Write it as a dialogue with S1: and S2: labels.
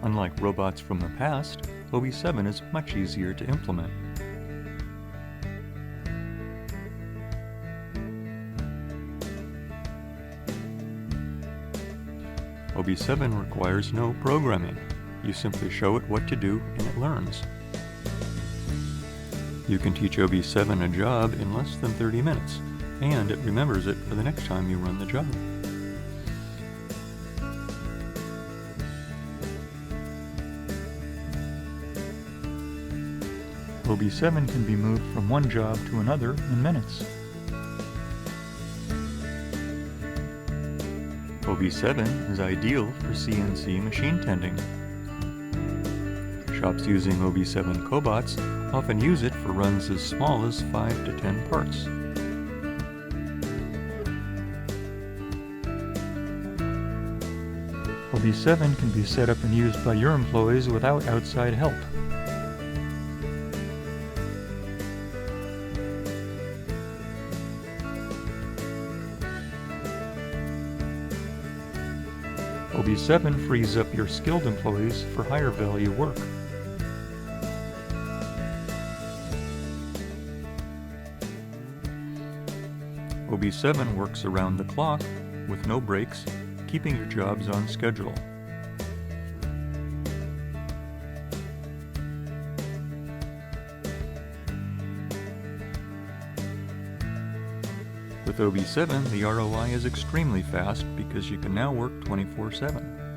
S1: Unlike robots from the past, OB7 is much easier to implement. OB7 requires no programming. You simply show it what to do and it learns. You can teach OB7 a job in less than 30 minutes, and it remembers it for the next time you run the job. OB7 can be moved from one job to another in minutes. OB7 is ideal for CNC machine tending. Shops using OB7 cobots often use it for runs as small as 5 to 10 parts. OB7 can be set up and used by your employees without outside help. OB7 frees up your skilled employees for higher value work. OB7 works around the clock with no breaks, keeping your jobs on schedule. With OB7, the ROI is extremely fast because you can now work 24/7.